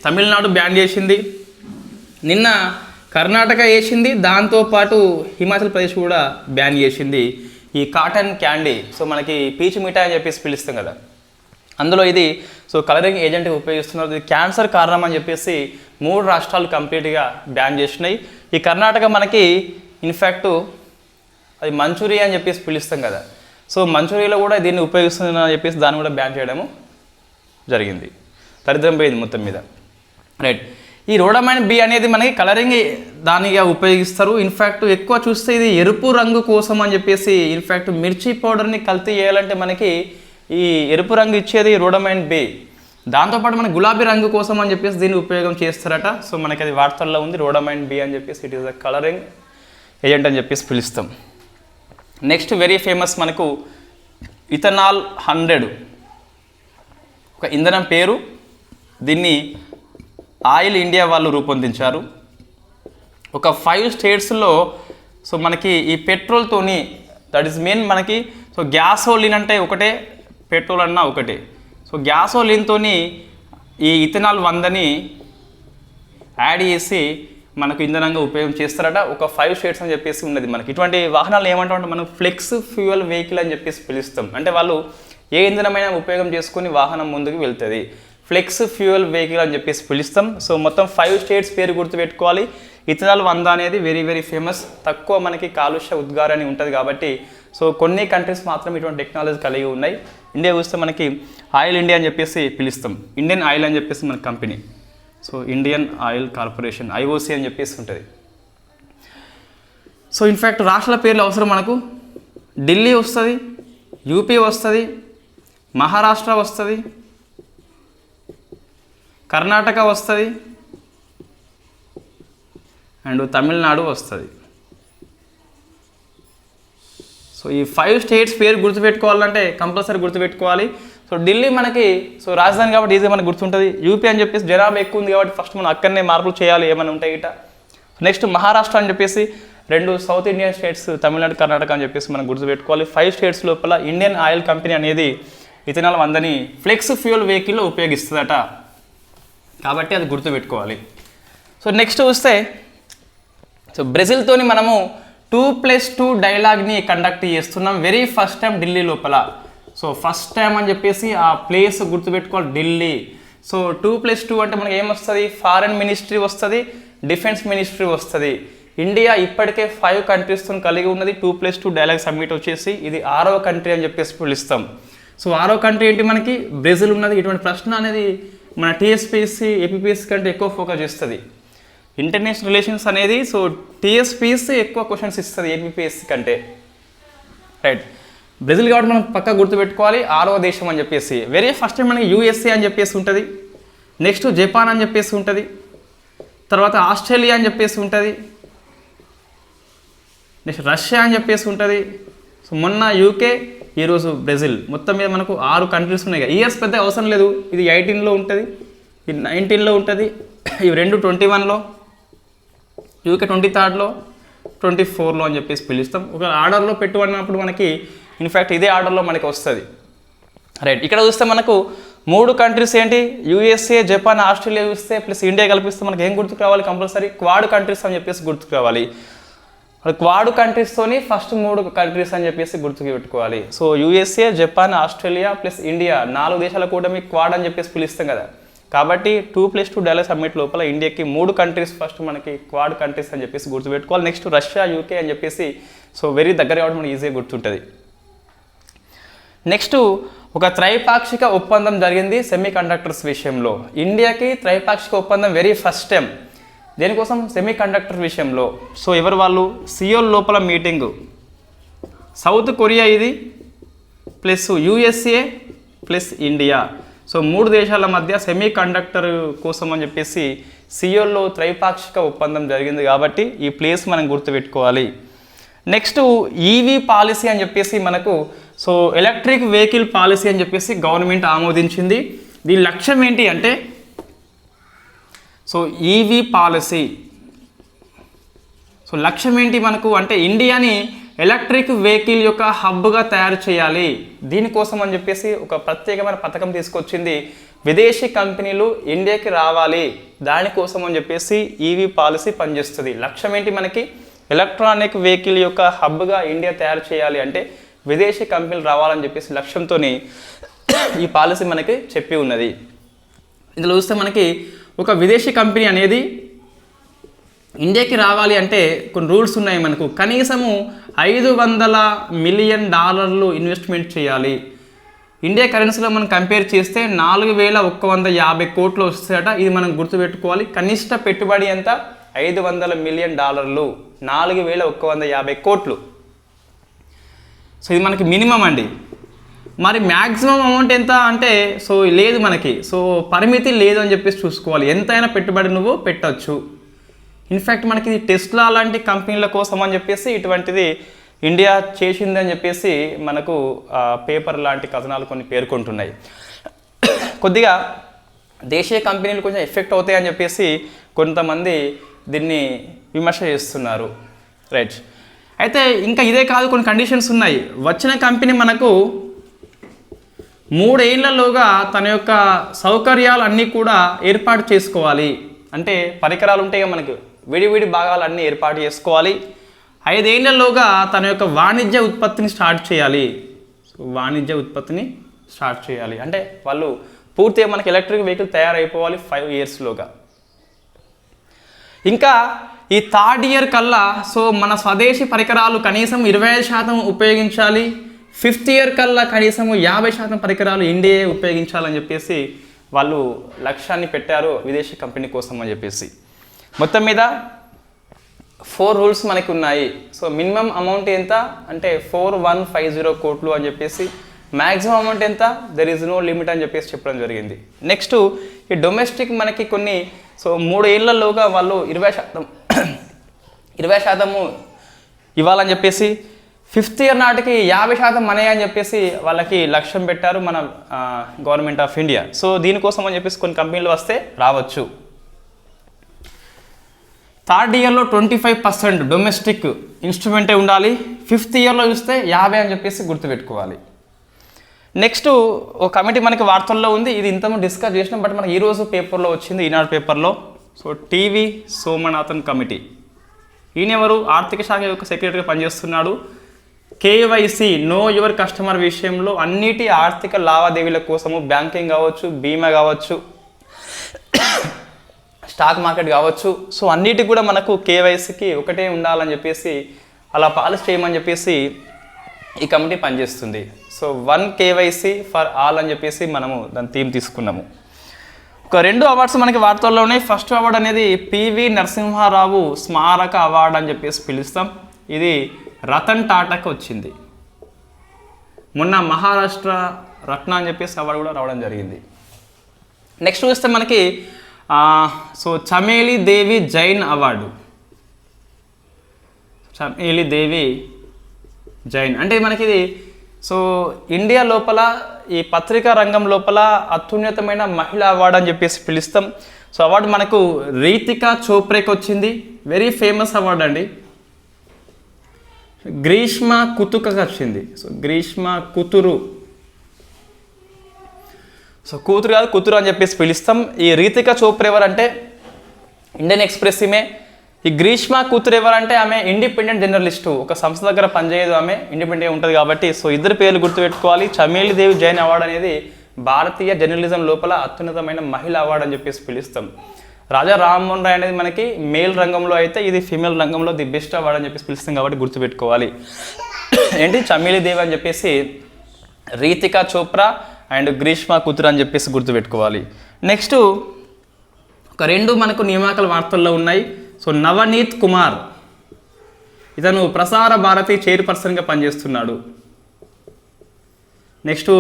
తమిళనాడు బ్యాన్ చేసింది, నిన్న కర్ణాటక వేసింది, దాంతోపాటు హిమాచల్ ప్రదేశ్ కూడా బ్యాన్ చేసింది. ఈ కాటన్ క్యాండీ, సో మనకి పీచు మిఠాయి అని చెప్పేసి పిలుస్తాం కదా, అందులో ఇది సో కలరింగ్ ఏజెంట్గా ఉపయోగిస్తున్నారు. ఇది క్యాన్సర్ కారణం అని చెప్పేసి 3 రాష్ట్రాలు కంప్లీట్గా బ్యాన్ చేసినాయి. ఈ కర్ణాటక మనకి ఇన్ఫ్యాక్ట్ అది మంచూరియా అని చెప్పేసి పిలుస్తాం కదా, సో మంచూరియాలో కూడా దీన్ని ఉపయోగిస్తుందని చెప్పేసి దాన్ని కూడా బ్యాన్ చేయడము జరిగింది. దరిద్రం పోయింది మొత్తం మీద, రైట్. ఈ రోడామైన్ బి అనేది మనకి కలరింగ్ దానిగా ఉపయోగిస్తారు. ఇన్ఫ్యాక్ట్ ఎక్కువ చూస్తే ఇది ఎరుపు రంగు కోసం అని చెప్పేసి, ఇన్ఫ్యాక్ట్ మిర్చి పౌడర్ని కల్తీ చేయాలంటే మనకి ఈ ఎరుపు రంగు ఇచ్చేది రోడామైన్ బి, దాంతోపాటు మనకి గులాబీ రంగు కోసం అని చెప్పేసి దీన్ని ఉపయోగం చేస్తారట. సో మనకి అది వార్తల్లో ఉంది, రోడామైన్ బి అని చెప్పేసి it is a colouring agent అని చెప్పేసి పిలుస్తాం. నెక్స్ట్ వెరీ ఫేమస్ మనకు ఇథనాల్ 100 ఒక ఇంధనం పేరు. దీన్ని ఆయిల్ ఇండియా వాళ్ళు రూపొందించారు. ఒక 5 స్టేట్స్లో సో మనకి ఈ పెట్రోల్తోని దట్ ఈస్ మెయిన్ మనకి సో గ్యాసోలిన్ అంటే ఒకటే, పెట్రోల్ అన్నా ఒకటే. సో గ్యాసోలిన్తోని ఈ ఇథనాల్ 100ని యాడ్ చేసి మనకు ఇంధనంగా ఉపయోగం చేస్తారట. ఒక 5 స్టేట్స్ అని చెప్పేసి ఉన్నది. మనకి ఇటువంటి వాహనాలు ఏమంటామంటే మనం ఫ్లెక్స్ ఫ్యూయల్ వెహికల్ అని చెప్పేసి పిలుస్తాం. అంటే వాళ్ళు ఏ ఇంధనమైనా ఉపయోగం చేసుకుని వాహనం ముందుకు వెళ్తుంది, ఫ్లెక్స్ ఫ్యూయల్ వెహికల్ అని చెప్పేసి పిలుస్తాం. సో మొత్తం 5 స్టేట్స్ పేరు గుర్తుపెట్టుకోవాలి. ఇథనాల్ 100 అనేది వెరీ వెరీ ఫేమస్, తక్కువ మనకి కాలుష్య ఉద్గారాన్ని ఉంటుంది కాబట్టి సో కొన్ని కంట్రీస్ మాత్రం ఇటువంటి టెక్నాలజీ కలిగి ఉన్నాయి. ఇండియా చూస్తే మనకి ఆయిల్ ఇండియా అని చెప్పేసి పిలుస్తాం, ఇండియన్ ఆయిల్ అని చెప్పేసి మన company, so Indian oil corporation IOC అని చెప్పేసి ఉంటుంది. సో ఇన్ఫ్యాక్ట్ రాష్ట్రాల పేర్లు అవసరం మనకు. ఢిల్లీ వస్తుంది, యూపీ వస్తుంది, మహారాష్ట్ర వస్తుంది, కర్ణాటక వస్తుంది అండ్ తమిళనాడు వస్తుంది. సో ఈ 5 స్టేట్స్ పేరు గుర్తుపెట్టుకోవాలంటే కంపల్సరీ గుర్తుపెట్టుకోవాలి. సో ఢిల్లీ మనకి రాజధాని కాబట్టి ఈజీ మనకు గుర్తుంటుంది. యూపీ అని చెప్పేసి జనాభా ఎక్కువ ఉంది కాబట్టి ఫస్ట్ మనం అక్కడనే మార్పులు చేయాలి ఏమైనా ఉంటాయి ఇట. నెక్స్ట్ మహారాష్ట్ర అని చెప్పేసి 2 south Indian states Tamil Nadu Karnataka అని చెప్పేసి మనం గుర్తుపెట్టుకోవాలి. 5 స్టేట్స్ లోపల ఇండియన్ ఆయిల్ కంపెనీ అనేది ఇథనాల్ 100ని ఫ్లెక్స్ ఫ్యూయల్ వెహికల్లో ఉపయోగిస్తుందట కాబట్టి అది గుర్తుపెట్టుకోవాలి. సో నెక్స్ట్ చూస్తే బ్రెజిల్తోని మనము 2+2 డైలాగ్ని కండక్ట్ చేస్తున్నాం వెరీ ఫస్ట్ టైం ఢిల్లీ లోపల. సో ఫస్ట్ టైం అని చెప్పేసి ఆ ప్లేస్ గుర్తుపెట్టుకోవాలి ఢిల్లీ. సో 2+2 అంటే మనకి ఏమొస్తుంది, ఫారెన్ మినిస్ట్రీ వస్తుంది, డిఫెన్స్ మినిస్ట్రీ వస్తుంది. ఇండియా ఇప్పటికే 5 కంట్రీస్తో కలిగి ఉన్నది. 2+2 డైలాగ్ సమ్మిట్ వచ్చేసి ఇది 6వ కంట్రీ అని చెప్పేసి పిలుస్తాం. సో 6వ కంట్రీ ఏంటి, మనకి బ్రెజిల్ ఉన్నది. ఇటువంటి ప్రశ్న అనేది మన టీఎస్పీఎస్సీ ఏపీపీఎస్సీ కంటే ఎక్కువ ఫోకస్ చేస్తుంది. ఇంటర్నేషనల్ రిలేషన్స్ అనేది సో టీఎస్పీఎస్సీ ఎక్కువ క్వశ్చన్స్ ఇస్తుంది ఏపీపీఎస్సీ కంటే, రైట్. బ్రెజిల్ కాబట్టి మనం పక్కా గుర్తుపెట్టుకోవాలి 6వ దేశం అని చెప్పేసి. వెరీ ఫస్ట్ టైం మనకి యూఎస్ఏ అని చెప్పేసి ఉంటుంది, నెక్స్ట్ జపాన్ అని చెప్పేసి ఉంటుంది, తర్వాత ఆస్ట్రేలియా అని చెప్పేసి ఉంటుంది, నెక్స్ట్ రష్యా అని చెప్పేసి ఉంటుంది. సో మొన్న యూకే, ఈరోజు బ్రెజిల్. మొత్తం మీద మనకు 6 కంట్రీస్ ఉన్నాయి. ఇయర్స్ పెద్ద అవసరం లేదు. ఇది 18లో ఉంటుంది, ఇది 19లో ఉంటుంది, ఇవి 2 21లో, యూకే 23లో, 24లో అని చెప్పేసి పిలుస్తాం. ఒక ఆర్డర్లో పెట్టుకున్నప్పుడు మనకి ఇన్ఫ్యాక్ట్ ఇదే ఆర్డర్లో మనకి వస్తుంది, రైట్. ఇక్కడ చూస్తే మనకు 3 కంట్రీస్ ఏంటి, యూఎస్ఏ, జపాన్, ఆస్ట్రేలియా చూస్తే ప్లస్ ఇండియా కల్పిస్తే మనకి ఏం గుర్తుకు రావాలి, కంపల్సరీ క్వాడ్ కంట్రీస్ అని చెప్పేసి గుర్తుకు రావాలి. క్వాడ్ కంట్రీస్తోని ఫస్ట్ 3 కంట్రీస్ అని చెప్పేసి గుర్తుకు పెట్టుకోవాలి. So USA, Japan, Australia plus India 4 దేశాల కూటమి క్వాడ్ అని చెప్పేసి పిలుస్తాం కదా. కాబట్టి 2+2 డైలాగ్ సమ్మిట్ లోపల ఇండియాకి 3 కంట్రీస్ ఫస్ట్ మనకి క్వాడ్ కంట్రీస్ అని చెప్పేసి గుర్తుపెట్టుకోవాలి. నెక్స్ట్ రష్యా, యూకే అని చెప్పేసి సో వెరీ దగ్గర కాబట్టి మనకి ఈజీగా గుర్తుంటుంది. నెక్స్ట్ ఒక త్రైపాక్షిక ఒప్పందం జరిగింది సెమీ కండక్టర్స్ విషయంలో. ఇండియాకి త్రైపాక్షిక ఒప్పందం వెరీ ఫస్ట్ టైం. దేనికోసం, సెమీ కండక్టర్ విషయంలో. సో ఎవరు వాళ్ళు, సియోల్ లోపల మీటింగు, సౌత్ కొరియా ఇది plus USA plus India. So 3 దేశాల మధ్య సెమీ కండక్టర్ కోసం అని చెప్పేసి సియోల్లో త్రైపాక్షిక ఒప్పందం జరిగింది కాబట్టి ఈ ప్లేస్ మనం గుర్తుపెట్టుకోవాలి. నెక్స్ట్ ఈవీ పాలసీ అని చెప్పేసి మనకు సో ఎలక్ట్రిక్ వెహికల్ పాలసీ అని చెప్పేసి గవర్నమెంట్ ఆమోదించింది. దీని లక్ష్యం ఏంటి అంటే సో ఈవీ పాలసీ. సో లక్ష్యం ఏంటి మనకు అంటే ఇండియాని ఎలక్ట్రిక్ వెహికల్ యొక్క హబ్గా తయారు చేయాలి. దీనికోసం అని చెప్పేసి ఒక ప్రత్యేకమైన పథకం తీసుకొచ్చింది. విదేశీ కంపెనీలు ఇండియాకి రావాలి, దానికోసం అని చెప్పేసి ఈవీ పాలసీ పనిచేస్తుంది. లక్ష్యం ఏంటి మనకి, ఎలక్ట్రానిక్ వెహికల్ యొక్క హబ్గా ఇండియా తయారు చేయాలి అంటే విదేశీ కంపెనీలు రావాలని చెప్పేసి లక్ష్యంతో ఈ పాలసీ మనకి చెప్పి ఉన్నది. ఇందులో చూస్తే మనకి ఒక విదేశీ కంపెనీ అనేది ఇండియాకి రావాలి అంటే కొన్ని రూల్స్ ఉన్నాయి మనకు. కనీసము $500 మిలియన్ ఇన్వెస్ట్మెంట్ చేయాలి. ఇండియా కరెన్సీలో మనం కంపేర్ చేస్తే 4150 కోట్లు వస్తాయట. ఇది మనం గుర్తుపెట్టుకోవాలి. కనిష్ట పెట్టుబడి ఎంత, $500 మిలియన్, 4150 కోట్లు. సో ఇది మనకి మినిమం అండి. మరి మ్యాక్సిమం అమౌంట్ ఎంత అంటే సో లేదు మనకి, సో పరిమితి లేదు అని చెప్పేసి చూసుకోవాలి. ఎంతైనా పెట్టుబడి నువ్వు పెట్టవచ్చు. ఇన్ఫ్యాక్ట్ మనకి ఇది టెస్లా లాంటి కంపెనీల కోసం అని చెప్పేసి ఇటువంటిది ఇండియా చేసింది అని చెప్పేసి మనకు పేపర్ లాంటి కథనాలు కొన్ని పేర్కొంటున్నాయి. కొద్దిగా దేశీయ కంపెనీలు కొంచెం ఎఫెక్ట్ అవుతాయి అని చెప్పేసి కొంతమంది దీన్ని విమర్శ చేస్తున్నారు, రైట్. అయితే ఇంకా ఇదే కాదు, కొన్ని కండిషన్స్ ఉన్నాయి. వచ్చిన కంపెనీ మనకు 3 ఏళ్లలోగా తన యొక్క సౌకర్యాలు అన్నీ కూడా ఏర్పాటు చేసుకోవాలి. అంటే పరికరాలు ఉంటాయి మనకు, విడివిడి భాగాలు అన్నీ ఏర్పాటు చేసుకోవాలి. 5 ఏళ్లలోగా తన యొక్క వాణిజ్య ఉత్పత్తిని స్టార్ట్ చేయాలి. సో వాణిజ్య ఉత్పత్తిని స్టార్ట్ చేయాలి అంటే వాళ్ళు పూర్తిగా మనకి ఎలక్ట్రిక్ వెహికల్ తయారైపోవాలి 5 ఇయర్స్లోగా. ఇంకా ఈ 3rd ఇయర్ కల్లా సో మన స్వదేశీ పరికరాలు కనీసం 25% ఉపయోగించాలి. 5th ఇయర్ కల్లా కనీసం 50% పరికరాలు ఇండియా ఉపయోగించాలని చెప్పేసి వాళ్ళు లక్ష్యాన్ని పెట్టారు విదేశీ కంపెనీ కోసం అని చెప్పేసి. మొత్తం మీద 4 రూల్స్ మనకి ఉన్నాయి. సో మినిమం అమౌంట్ ఎంత అంటే 4150 కోట్లు అని చెప్పేసి మ్యాక్సిమం అమౌంట్ ఎంత, దెర్ ఈజ్ నో లిమిట్ అని చెప్పేసి చెప్పడం జరిగింది. నెక్స్ట్ ఈ డొమెస్టిక్ మనకి కొన్ని, సో 3 ఏళ్లలోగా వాళ్ళు 20% ఇవ్వాలని చెప్పేసి, 5th ఇయర్ నాటికి 50% మనీ అని చెప్పేసి వాళ్ళకి లక్ష్యం పెట్టారు మన గవర్నమెంట్ ఆఫ్ ఇండియా. సో దీనికోసం అని చెప్పేసి కొన్ని కంపెనీలు వస్తే రావచ్చు. 3rd ఇయర్లో 25% డొమెస్టిక్ ఇన్స్ట్రుమెంటే ఉండాలి. 5th ఇయర్లో చూస్తే 50 అని చెప్పేసి గుర్తుపెట్టుకోవాలి. నెక్స్ట్ ఒక కమిటీ మనకి వార్తల్లో ఉంది, ఇది ఇంతకుముందు డిస్కస్ చేసినాం, బట్ మనకి ఈరోజు పేపర్లో వచ్చింది, ఈనాడు పేపర్లో. సో టీవీ సోమనాథన్ కమిటీ, ఈయన ఎవరు, ఆర్థిక శాఖ యొక్క సెక్రటరీగా పనిచేస్తున్నాడు. కేవైసీ నో యువర్ కస్టమర్ విషయంలో అన్నిటి ఆర్థిక లావాదేవీల కోసము, బ్యాంకింగ్ కావచ్చు, బీమా కావచ్చు, స్టాక్ మార్కెట్ కావచ్చు, సో అన్నిటికి కూడా మనకు కేవైసీకి ఒకటే ఉండాలని చెప్పేసి అలా పాలసీ చేయమని చెప్పేసి ఈ కమిటీ పనిచేస్తుంది. సో 1 కేవైసీ ఫర్ ఆల్ అని చెప్పేసి మనము దాని థీమ్ తీసుకున్నాము. ఒక 2 అవార్డ్స్ మనకి వార్తల్లో ఉన్నాయి. ఫస్ట్ అవార్డు అనేది పివి నరసింహారావు స్మారక అవార్డు అని చెప్పేసి పిలుస్తాం. ఇది రతన్ టాటాకి వచ్చింది. మొన్న మహారాష్ట్ర రత్న అని చెప్పేసి అవార్డు కూడా రావడం జరిగింది. నెక్స్ట్ చూస్తే మనకి సో చమేలి దేవి జైన్ అవార్డు. చమేలి దేవి జైన్ అంటే మనకి ఇది సో ఇండియా లోపల ఈ పత్రికా రంగం లోపల అత్యున్నతమైన మహిళా అవార్డు అని చెప్పేసి పిలుస్తాం. సో అవార్డు మనకు రీతికా చోప్రేకి వచ్చింది, వెరీ ఫేమస్ అవార్డు అండి. గ్రీష్మ కుతుకకి వచ్చింది. సో గ్రీష్మ కుతురు, సో కూతురు కాదు కుతురు అని చెప్పేసి పిలుస్తాం. ఈ రీతికా చోప్రా ఎవరంటే ఇండియన్ ఎక్స్ప్రెస్ ఈమె. ఈ గ్రీష్మ కూతురు ఎవరంటే ఆమె ఇండిపెండెంట్ జర్నలిస్టు, ఒక సంస్థ దగ్గర పనిచేయదు, ఆమె ఇండిపెండెంట్గా ఉంటుంది కాబట్టి. సో ఇద్దరు పేర్లు గుర్తుపెట్టుకోవాలి. చమేలి దేవి జైన్ అవార్డు అనేది భారతీయ జర్నలిజం లోపల అత్యున్నతమైన మహిళా అవార్డు అని చెప్పేసి పిలుస్తాం. రాజా రామ్మోహన్ రాయ్ అనేది మనకి మేల్ రంగంలో అయితే, ఇది ఫీమేల్ రంగంలో ది బెస్ట్ అవార్డు అని చెప్పేసి పిలుస్తాం కాబట్టి గుర్తుపెట్టుకోవాలి. ఏంటి చమేలి దేవి అని చెప్పేసి, రీతికా చోప్రా అండ్ గ్రీష్మ కూతురు అని చెప్పేసి గుర్తుపెట్టుకోవాలి. నెక్స్ట్ ఒక 2 మనకు నియామకాల వార్తల్లో ఉన్నాయి. సో నవనీత్ కుమార్, ఇతను ప్రసార భారతి చైర్పర్సన్గా పనిచేస్తున్నాడు. నెక్స్ట్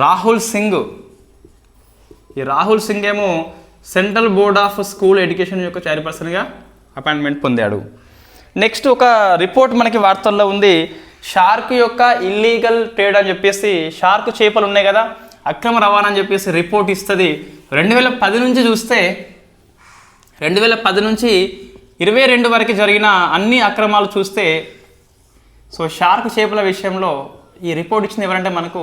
రాహుల్ సింగ్, ఈ రాహుల్ సింగ్ ఏమో central board of school education యొక్క చైర్పర్సన్గా అపాయింట్మెంట్ పొందాడు. నెక్స్ట్ ఒక రిపోర్ట్ మనకి వార్తల్లో ఉంది, షార్క్ యొక్క ఇల్లీగల్ ట్రేడ్ అని చెప్పేసి, షార్క్ చేపలు ఉన్నాయి కదా, అక్రమ రవాణా అని చెప్పేసి రిపోర్ట్ ఇస్తుంది. 2010 నుంచి చూస్తే 2010 నుంచి 22 వరకు జరిగిన అన్ని అక్రమాలు చూస్తే, సో షార్క్ చేపల విషయంలో ఈ రిపోర్ట్ ఇచ్చింది ఎవరంటే మనకు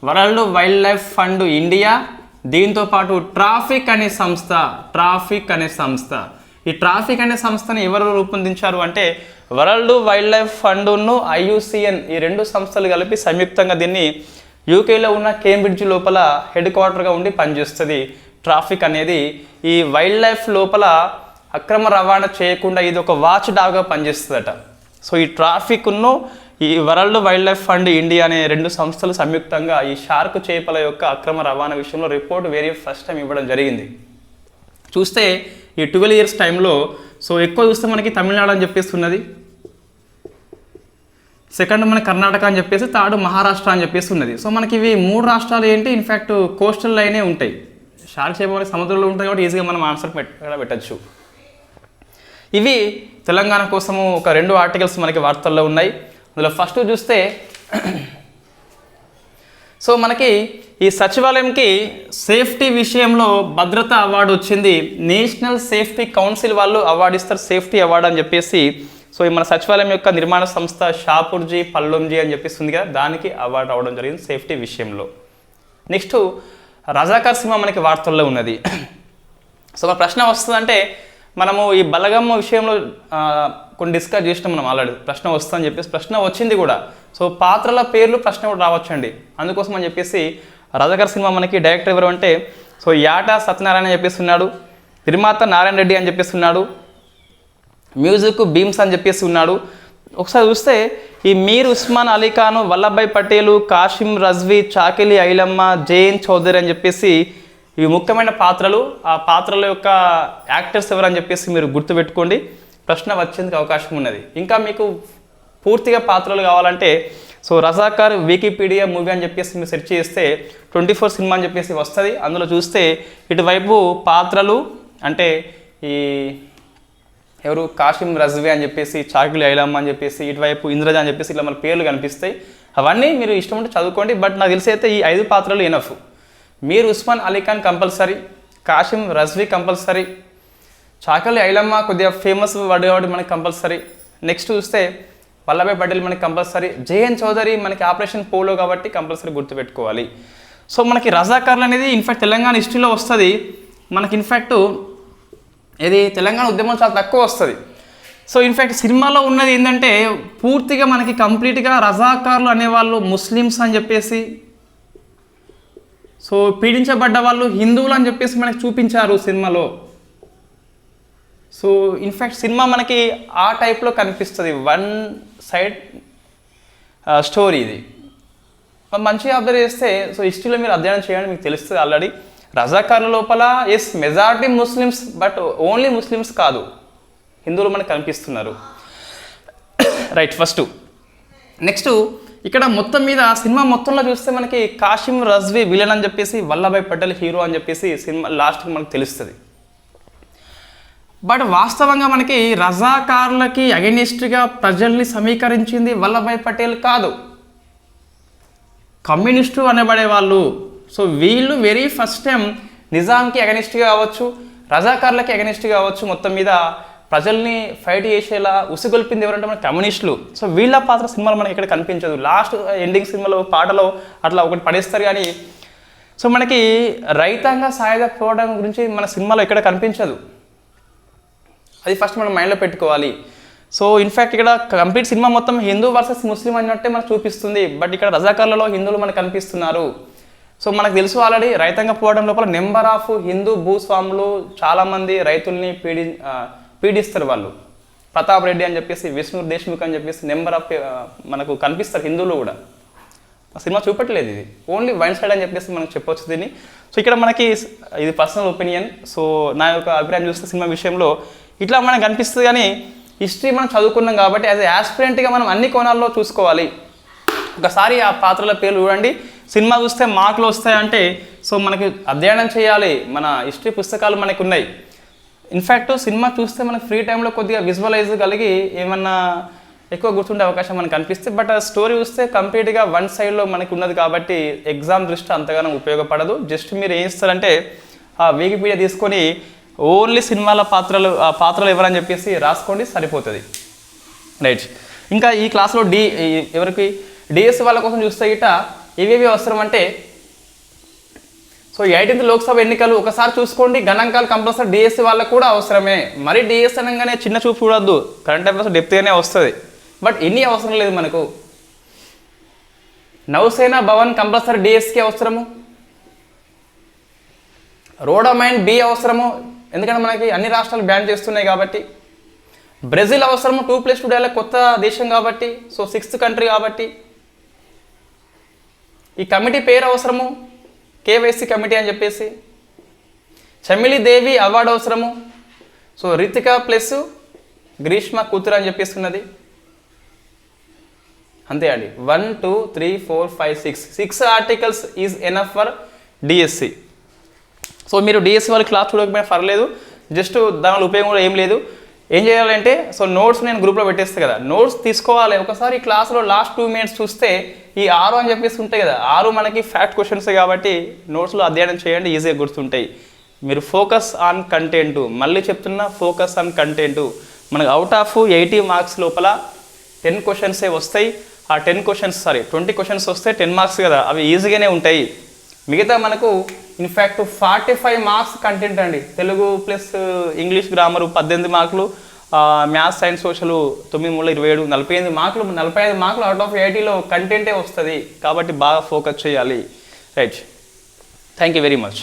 world wild life fund India, దీంతోపాటు ట్రాఫిక్ అనే సంస్థ. ఈ ట్రాఫిక్ అనే సంస్థను ఎవరు రూపొందించారు అంటే వరల్డ్ వైల్డ్ లైఫ్ ఫండ్ను IUCN, ఈ 2 సంస్థలు కలిపి సంయుక్తంగా దీన్ని యూకేలో ఉన్న కేంబ్రిడ్జ్ లోపల హెడ్ క్వార్టర్గా ఉండి పనిచేస్తుంది. ట్రాఫిక్ అనేది ఈ వైల్డ్ లైఫ్ లోపల అక్రమ రవాణా చేయకుండా ఇది ఒక వాచ్ డాగ్గా పనిచేస్తుందట. సో ఈ ట్రాఫిక్ను ఈ world wild life fund India అనే 2 సంస్థలు సంయుక్తంగా ఈ షార్క్ చేపల యొక్క అక్రమ రవాణా విషయంలో రిపోర్ట్ వెరీ ఫస్ట్ టైం ఇవ్వడం జరిగింది. చూస్తే ఈ 12 ఇయర్స్ టైంలో సో ఎక్కువ చూస్తే మనకి తమిళనాడు అని చెప్పేసి ఉన్నది, సెకండ్ మన కర్ణాటక అని చెప్పేసి, థర్డ్ మహారాష్ట్ర అని చెప్పేసి ఉన్నది. సో మనకి ఇవి 3 రాష్ట్రాలు ఏంటి, ఇన్ఫ్యాక్ట్ కోస్టల్ లైనే ఉంటాయి. షార్క్ చేప సముద్రంలో ఉంటాయి కాబట్టి ఈజీగా మనం ఆన్సర్ పెట్టచ్చు. ఇవి తెలంగాణ కోసము ఒక 2 ఆర్టికల్స్ మనకి వార్తల్లో ఉన్నాయి. అందులో ఫస్ట్ చూస్తే సో మనకి ఈ సచివాలయంకి సేఫ్టీ విషయంలో భద్రతా అవార్డు వచ్చింది. నేషనల్ సేఫ్టీ కౌన్సిల్ వాళ్ళు అవార్డు ఇస్తారు, సేఫ్టీ అవార్డు అని చెప్పేసి. సో మన సచివాలయం యొక్క నిర్మాణ సంస్థ షాపూర్జీ పల్లంజీ అని చెప్పేసి ఉంది కదా, దానికి అవార్డు రావడం జరిగింది సేఫ్టీ విషయంలో. నెక్స్ట్ రజాకర్ సినిమా మనకి వార్తల్లో ఉన్నది. సో మన ప్రశ్న వస్తుందంటే మనము ఈ బలగమ్మ విషయంలో కొన్ని డిస్కస్ చేసినాం మనం ఆల్రెడీ, ప్రశ్న వస్తుందని చెప్పేసి ప్రశ్న వచ్చింది కూడా. సో పాత్రల పేర్లు ప్రశ్న కూడా రావచ్చండి, అందుకోసం అని చెప్పేసి రజాకర్ సినిమా మనకి డైరెక్టర్ ఎవరు అంటే సో యాట సత్యనారాయణ అని చెప్పేసి ఉన్నాడు, నిర్మాత నారాయణ రెడ్డి అని చెప్పేసి ఉన్నాడు, మ్యూజిక్ భీమ్స్ అని చెప్పేసి ఉన్నాడు. ఒకసారి చూస్తే ఈ మీర్ ఉస్మాన్ అలీ ఖాన్, వల్లభాయ్ పటేలు, కాసిం రజ్వీ, చాకిలి ఐలమ్మ, జైన్ చౌదరి అని చెప్పేసి ఇవి ముఖ్యమైన పాత్రలు. ఆ పాత్రల యొక్క యాక్టర్స్ ఎవరని చెప్పేసి మీరు గుర్తుపెట్టుకోండి, ప్రశ్న వచ్చేందుకు అవకాశం ఉన్నది. ఇంకా మీకు పూర్తిగా పాత్రలు కావాలంటే సో రజాకార్ వికీపీడియా మూవీ అని చెప్పేసి మీరు సెర్చ్ చేస్తే 24 సినిమా అని చెప్పేసి వస్తుంది. అందులో చూస్తే ఇటువైపు పాత్రలు అంటే ఈ ఎవరు కాశిం రజ్వీ అని చెప్పేసి, చాకిలి ఐలమ్మ అని చెప్పేసి, ఇటువైపు ఇంద్రజ అని చెప్పేసి ఇట్లా మన పేర్లు కనిపిస్తాయి. అవన్నీ మీరు ఇష్టం ఉంటే చదువుకోండి. బట్ నాకు తెలిసి అయితే ఈ 5 పాత్రలు enough. Mir Osman Ali Khan compulsory, Kasim Razvi compulsory, చాకలి ఐలమ్మ కొద్దిగా ఫేమస్ వర్డ్ కాబట్టి మనకి కంపల్సరీ. నెక్స్ట్ చూస్తే వల్లభాయ్ పటేల్ మనకి కంపల్సరీ, జేఎన్ చౌదరి మనకి ఆపరేషన్ పోలో కాబట్టి కంపల్సరీ గుర్తుపెట్టుకోవాలి. సో మనకి రజాకార్లు అనేది ఇన్ఫ్యాక్ట్ తెలంగాణ హిస్టరీలో వస్తుంది. మనకి ఇన్ఫ్యాక్ట్ ఇది తెలంగాణ ఉద్యమం చాలా తక్కువ వస్తుంది. సో ఇన్ఫ్యాక్ట్ సినిమాలో ఉన్నది ఏంటంటే పూర్తిగా మనకి కంప్లీట్గా రజాకార్లు అనేవాళ్ళు ముస్లిమ్స్ అని చెప్పేసి, సో పీడించబడ్డ వాళ్ళు హిందువులు అని చెప్పేసి మనకి చూపించారు సినిమాలో. సో ఇన్ఫ్యాక్ట్ సినిమా మనకి ఆ టైప్లో కనిపిస్తుంది, వన్ సైడ్ స్టోరీ ఇది. మంచిగా అబ్జర్వ్ చేస్తే సో హిస్టరీలో మీరు అధ్యయనం చేయండి, మీకు తెలుస్తుంది ఆల్రెడీ. రజాకార్ల లోపల yes majority Muslims, but only Muslims కాదు, హిందువులు మనకు కనిపిస్తున్నారు. Right, first. నెక్స్ట్ ఇక్కడ మొత్తం మీద సినిమా మొత్తంలో చూస్తే మనకి కాశిం రజ్వీ విలన్ అని చెప్పేసి, వల్లభాయ్ పటేల్ హీరో అని చెప్పేసి సినిమా లాస్ట్కి మనకు తెలుస్తుంది. బట్ వాస్తవంగా మనకి రజాకార్లకి అగెనిస్ట్గా ప్రజల్ని సమీకరించింది వల్లభాయ్ పటేల్ కాదు, కమ్యూనిస్టు అనబడే వాళ్ళు. సో వీళ్ళు వెరీ ఫస్ట్ టైం నిజాంకి అగెనిస్ట్గా కావచ్చు, రజాకార్లకి అగెనిస్ట్గా కావచ్చు, మొత్తం మీద ప్రజల్ని ఫైట్ చేసేలా ఉసిగొల్పింది ఎవరంటే మన కమ్యూనిస్టులు. సో వీళ్ళ పాత్ర సినిమాలో మనకి ఇక్కడ కనిపించదు. లాస్ట్ ఎండింగ్ సినిమాలో పాటలో అట్లా ఒకటి పడేస్తారు కానీ సో మనకి రైతాంగ సాయుధ పోరాటం గురించి మన సినిమాలో ఇక్కడ కనిపించదు. అది ఫస్ట్ మనం మైండ్లో పెట్టుకోవాలి. సో ఇన్ఫ్యాక్ట్ ఇక్కడ కంప్లీట్ సినిమా మొత్తం హిందూ వర్సెస్ ముస్లిం అన్నట్టే మనకు చూపిస్తుంది. బట్ ఇక్కడ రజాకార్లలో హిందువులు మనకు కనిపిస్తున్నారు. సో మనకు తెలుసు ఆల్రెడీ రైతాంగ పోరాటం లోపల నెంబర్ ఆఫ్ హిందూ భూస్వాములు చాలామంది రైతుల్ని పీడిస్తారు వాళ్ళు. ప్రతాప్ రెడ్డి అని చెప్పేసి, విష్ణు దేశ్ముఖ్ అని చెప్పేసి నెంబర్ ఆఫ్ మనకు కనిపిస్తారు హిందువులు కూడా. సినిమా చూపెట్టలేదు, ఇది ఓన్లీ వన్ సైడ్ అని చెప్పేసి మనకు చెప్పొచ్చు దీన్ని. సో ఇక్కడ మనకి ఇది పర్సనల్ ఒపీనియన్. సో నా యొక్క అభిప్రాయం చూస్తే సినిమా విషయంలో ఇట్లా మనకు కనిపిస్తుంది. కానీ హిస్టరీ మనం చదువుకున్నాం కాబట్టి యాజ్ యాస్పిరెంట్గా మనం అన్ని కోణాల్లో చూసుకోవాలి. ఒకసారి ఆ పాత్రల పేర్లు చూడండి, సినిమా చూస్తే మార్కులు వస్తాయంటే సో మనకి అధ్యయనం చేయాలి. మన హిస్టరీ పుస్తకాలు మనకు ఉన్నాయి. ఇన్ఫ్యాక్ట్ సినిమా చూస్తే మనకు ఫ్రీ టైంలో కొద్దిగా విజువలైజ్ కలిగి ఏమన్నా ఎక్కువ గుర్తుండే అవకాశం మనకు కనిపిస్తే, బట్ ఆ స్టోరీ చూస్తే కంప్లీట్గా వన్ సైడ్లో మనకి ఉన్నది కాబట్టి ఎగ్జామ్ దృష్టి అంతగానో ఉపయోగపడదు. జస్ట్ మీరు ఏం ఇస్తారంటే ఆ వికీపీడియా తీసుకొని ఓన్లీ సినిమాల పాత్రలు ఎవరని చెప్పేసి రాసుకోండి, సరిపోతుంది. రైట్. ఇంకా ఈ క్లాస్లో ఎవరికి డిఎస్సి వాళ్ళ కోసం చూస్తే గిట్ట ఏవేవి అవసరం అంటే సో 18th లోక్సభ ఎన్నికలు ఒకసారి చూసుకోండి. గణాంకాలు కంపల్సరీ డిఎస్సి వాళ్ళకు కూడా అవసరమే. మరి డిఎస్సి అనగానే చిన్న చూపు చూడొద్దు, కరెంట్ అఫైర్స్ డెప్త్గానే వస్తుంది. బట్ ఎన్ని అవసరం లేదు మనకు. నౌసేనా భవన్ కంపల్సరీ డిఎస్సికి అవసరము, రోడమైన్ బి అవసరము, ఎందుకంటే మనకి అన్ని రాష్ట్రాలు బ్యాన్ చేస్తున్నాయి కాబట్టి. బ్రెజిల్ అవసరము, 2+2 డైలాగ్ కొత్త దేశం కాబట్టి, సో 6th కంట్రీ కాబట్టి. ఈ కమిటీ పేరు అవసరము, కేవైసీ కమిటీ అని చెప్పేసి. చమిలి దేవి అవార్డు అవసరము, సో రితిక ప్లస్ గ్రీష్మ కూతురు అని చెప్పేసి ఉన్నది. అంతే అండి. 1 2 3 4 5 6 articles is enough for DSC. So మీరు డిఎస్సి వాళ్ళ క్లాస్ చూడకపోయినా పర్లేదు, జస్ట్ దానివల్ల ఉపయోగం కూడా ఏం లేదు. ఏం చేయాలంటే సో నోట్స్ నేను గ్రూప్లో పెట్టేస్తాను కదా, నోట్స్ తీసుకోవాలి. ఒకసారి క్లాస్లో లాస్ట్ 2 minutes చూస్తే ఈ 6 అని చెప్పేసి ఉంటాయి కదా, 6 మనకి ఫ్యాక్ట్ క్వశ్చన్స్ కాబట్టి నోట్స్లో అధ్యయనం చేయండి, ఈజీగా గుర్తుంటాయి. మీరు ఫోకస్ ఆన్ కంటెంట్, మళ్ళీ చెప్తున్నా ఫోకస్ ఆన్ కంటెంట్. మనకు అవుట్ ఆఫ్ 80 మార్క్స్ లోపల 10 క్వశ్చన్సే వస్తాయి. ఆ 20 క్వశ్చన్స్ వస్తే 10 మార్క్స్ కదా, అవి ఈజీగానే ఉంటాయి. మిగతా మనకు ఇన్ఫ్యాక్ట్ 45 మార్క్స్ కంటెంట్ అండి. తెలుగు ప్లస్ ఇంగ్లీష్ గ్రామరు 18 మార్కులు, మ్యాథ్స్ సైన్స్ సోషల్ 9 3 27 45 మార్కులు. 45 మార్కులు అవుట్ ఆఫ్ 80లో కంటెంటే వస్తుంది కాబట్టి బాగా ఫోకస్ చేయాలి. Right, thank you very much.